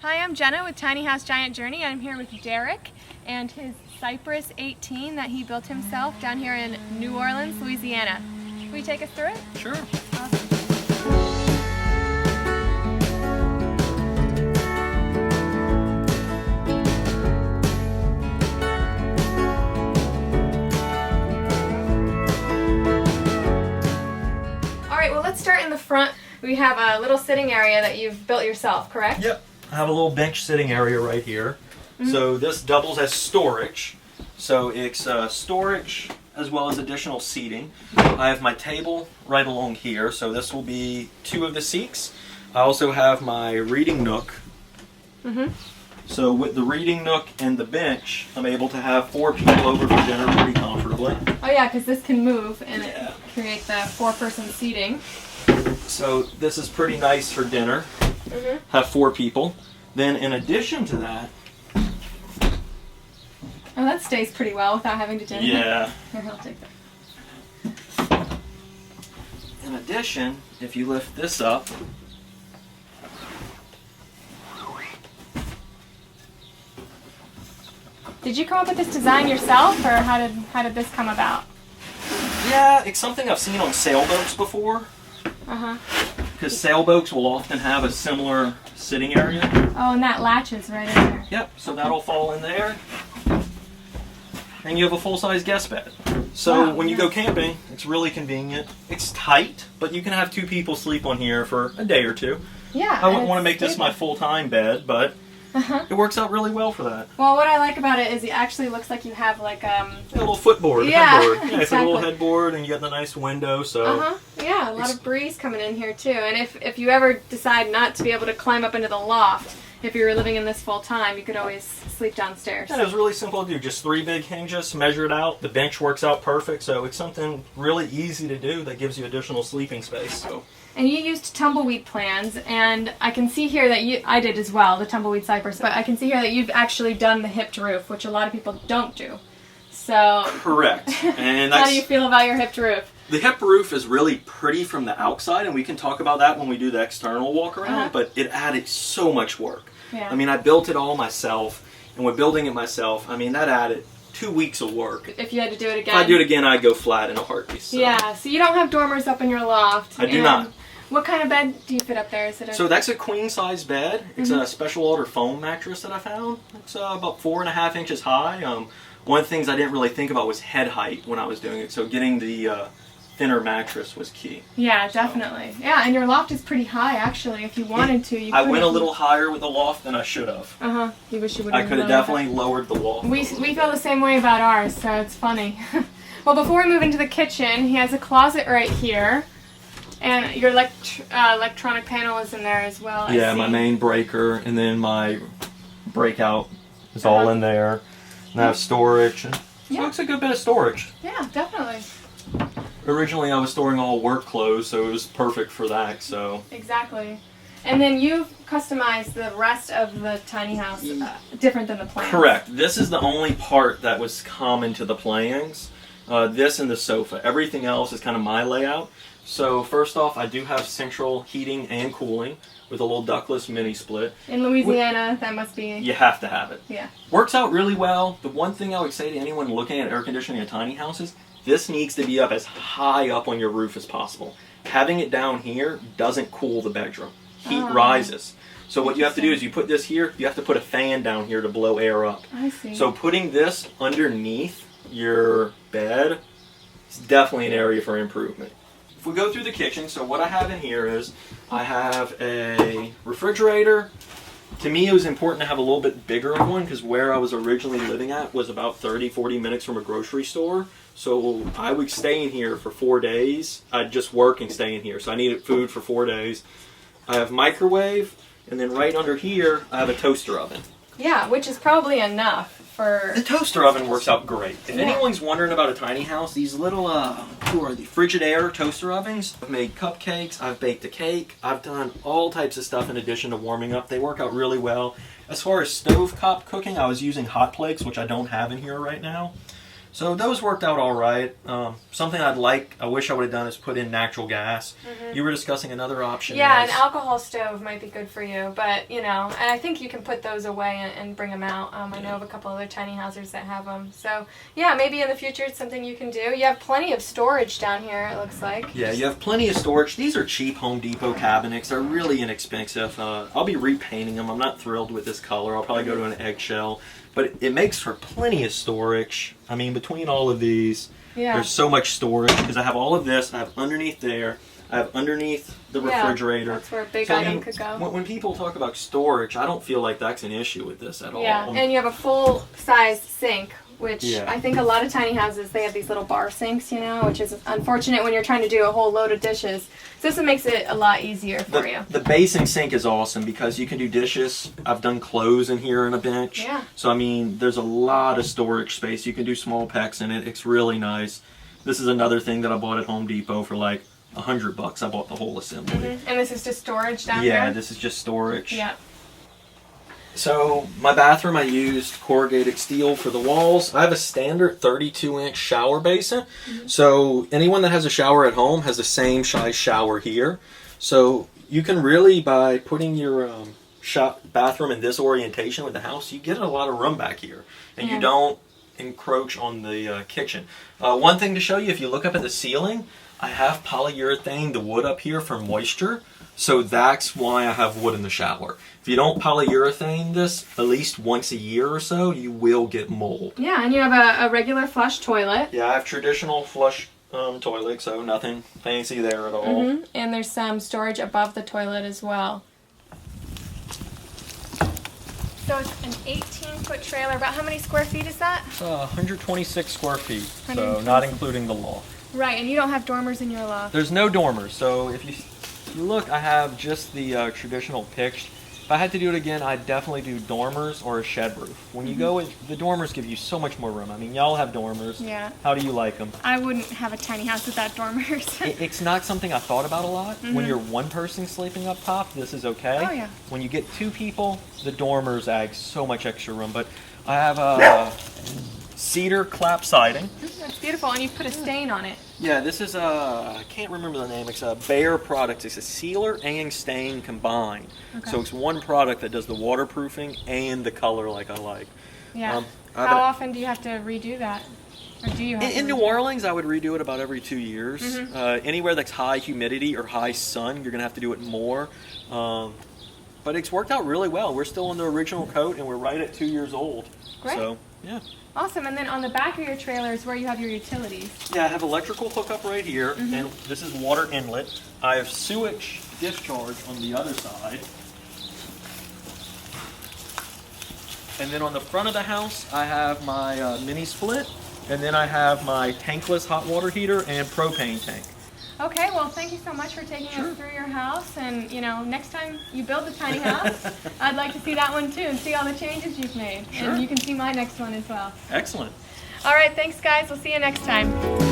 Hi, I'm Jenna with Tiny House Giant Journey. I'm here with Derek and his Cypress 18 that he built himself down here in New Orleans, Louisiana. Will you take us through it? Sure. Awesome. All right, well, let's start in the front. We have a little sitting area that you've built yourself, correct? Yep. I have a little bench sitting area right here. So this doubles as storage. So it's storage as well as additional seating. I have my table right along here, so this will be 2 of the seats. I also have my reading nook. So with the reading nook and the bench, I'm able to have 4 people over for dinner pretty comfortably. Oh yeah, because this can move and it creates the 4-person seating. So this is pretty nice for dinner. Have 4 people. Then in addition to that, Oh, that stays pretty well without having to do anything. yeah. Here, I'll take that. In addition, if you lift this up, Did you come up with this design yourself, or how did this come about? yeah, it's something I've seen on sailboats before. Because sailboats will often have a similar sitting area. Oh, and that latches right in there. Yep, so that'll fall in there. And you have a full-size guest bed. So Wow, when you go camping, it's really convenient. It's tight, but you can have 2 people sleep on here for a day or 2. Yeah. I wouldn't want to make this my full-time bed, but it works out really well for that. Well, what I like about it is it actually looks like you have like A little footboard, Yeah, headboard. Yeah, it's like a little exactly. headboard, and you got the nice window, so... Yeah, a lot of breeze coming in here too. And if you ever decide not to be able to climb up into the loft, if you were living in this full time, you could always sleep downstairs. Yeah, it was really simple to do. Just 3 big hinges, measure it out. The bench works out perfect, so it's something really easy to do that gives you additional sleeping space. So. And you used tumbleweed plans, and I can see here that I did as well, the tumbleweed cypress, but I can see here that you've actually done the hipped roof, which a lot of people don't do. So, Correct. And how do you feel about your hipped roof? The hip roof is really pretty from the outside, and we can talk about that when we do the external walk around, but it added so much work. Yeah. I mean, I built it all myself, and with building it myself, I mean, that added 2 weeks of work. If you had to do it again. If I do it again, I'd go flat in a heartbeat. So. Yeah, so you don't have dormers up in your loft. I do not. What kind of bed do you fit up there? Is it So that's a queen-size bed. It's a special order foam mattress that I found. It's about 4.5 inches high. One of the things I didn't really think about was head height when I was doing it, so getting the thinner mattress was key. Yeah, definitely. So. Yeah, and your loft is pretty high, actually. If you wanted to, you could. I went a little higher with the loft than I should have. You wish you would have. I could have definitely lowered the loft. We feel the same way about ours, so it's funny. Well, before we move into the kitchen, he has a closet right here. And your electronic panel is in there as well. Yeah, my main breaker, and then my breakout is all in there. And I have storage. So it's a good bit of storage. Yeah, definitely. Originally, I was storing all work clothes, so it was perfect for that. So exactly. And then you've customized the rest of the tiny house different than the plans. Correct. This is the only part that was common to the plans. This and the sofa. Everything else is kind of my layout. So first off, I do have central heating and cooling with a little ductless mini split. In Louisiana, that must be... You have to have it. Yeah. Works out really well. The one thing I would say to anyone looking at air conditioning in tiny houses, this needs to be up as high up on your roof as possible. Having it down here doesn't cool the bedroom. Heat rises. So what you have to do is you put this here, you have to put a fan down here to blow air up. I see. So putting this underneath your bed is definitely an area for improvement. If we go through the kitchen, so what I have in here is I have a refrigerator. To me, it was important to have a little bit bigger of one because where I was originally living at was about 30-40 minutes from a grocery store. So I would stay in here for 4 days. I'd just work and stay in here. So I needed food for 4 days. I have microwave, and then right under here, I have a toaster oven. Yeah, which is probably enough for... The toaster oven works out great. If anyone's wondering about a tiny house, these little, who are the Frigidaire toaster ovens? I've made cupcakes, I've baked a cake, I've done all types of stuff in addition to warming up. They work out really well. As far as stovetop cooking, I was using hot plates, which I don't have in here right now. So those worked out all right. Something I wish I would have done is put in natural gas. You were discussing another option. Yeah, an alcohol stove might be good for you, but you know, and I think you can put those away and bring them out. I know of a couple other tiny houses that have them. So yeah, maybe in the future it's something you can do. You have plenty of storage down here, it looks like. Yeah, you have plenty of storage. These are cheap Home Depot cabinets. They're really inexpensive. I'll be repainting them. I'm not thrilled with this color. I'll probably go to an eggshell. But it makes for plenty of storage. I mean, between all of these, there's so much storage. Because I have all of this. I have underneath there. I have underneath the refrigerator. That's where a big item could go. When people talk about storage, I don't feel like that's an issue with this at all. Yeah, and you have a full-size sink, which I think a lot of tiny houses, they have these little bar sinks, you know, which is unfortunate when you're trying to do a whole load of dishes. So this makes it a lot easier for you. The basin sink is awesome because you can do dishes. I've done clothes in here in a bench. Yeah. So, I mean, there's a lot of storage space. You can do small packs in it. It's really nice. This is another thing that I bought at Home Depot for like $100. I bought the whole assembly. And this is just storage down here? Yeah, this is just storage. Yeah. So, my bathroom, I used corrugated steel for the walls. I have a standard 32-inch shower basin. So, anyone that has a shower at home has the same size shower here. So, you can really, by putting your bathroom in this orientation with the house, you get a lot of room back here. And you don't encroach on the kitchen. One thing to show you, if you look up at the ceiling, I have polyurethane, the wood up here, for moisture. So that's why I have wood in the shower. If you don't polyurethane this at least once a year or so, you will get mold. Yeah, and you have a regular flush toilet. Yeah, I have traditional flush toilet, so nothing fancy there at all. And there's some storage above the toilet as well. So it's an 18-foot trailer. About how many square feet is that? 126 square feet, so not including the loft. Right, and you don't have dormers in your loft. There's no dormers, so if you look, I have just the traditional pitched. If I had to do it again, I'd definitely do dormers or a shed roof. When you go with the dormers, give you so much more room. I mean, y'all have dormers. Yeah. How do you like them? I wouldn't have a tiny house without dormers. It's not something I thought about a lot. When you're one person sleeping up top, this is okay. Oh, yeah. When you get two people, the dormers add so much extra room. But I have a cedar clap siding. That's beautiful, and you put a stain on it. Yeah, this is I can't remember the name. It's a Bayer product. It's a sealer and stain combined. Okay. So it's one product that does the waterproofing and the color like I like. Yeah. How often do you have to redo that? Or do you have in New Orleans, I would redo it about every 2 years. Anywhere that's high humidity or high sun, you're going to have to do it more. But it's worked out really well. We're still on the original coat, and we're right at 2 years old. Great. So, yeah. Awesome. And then on the back of your trailer is where you have your utilities. Yeah, I have electrical hookup right here, and this is water inlet. I have sewage discharge on the other side. And then on the front of the house, I have my mini split, and then I have my tankless hot water heater and propane tank. Okay, well, thank you so much for taking us through your house. And, you know, next time you build a tiny house, I'd like to see that one too and see all the changes you've made. Sure. And you can see my next one as well. Excellent. All right, thanks, guys. We'll see you next time.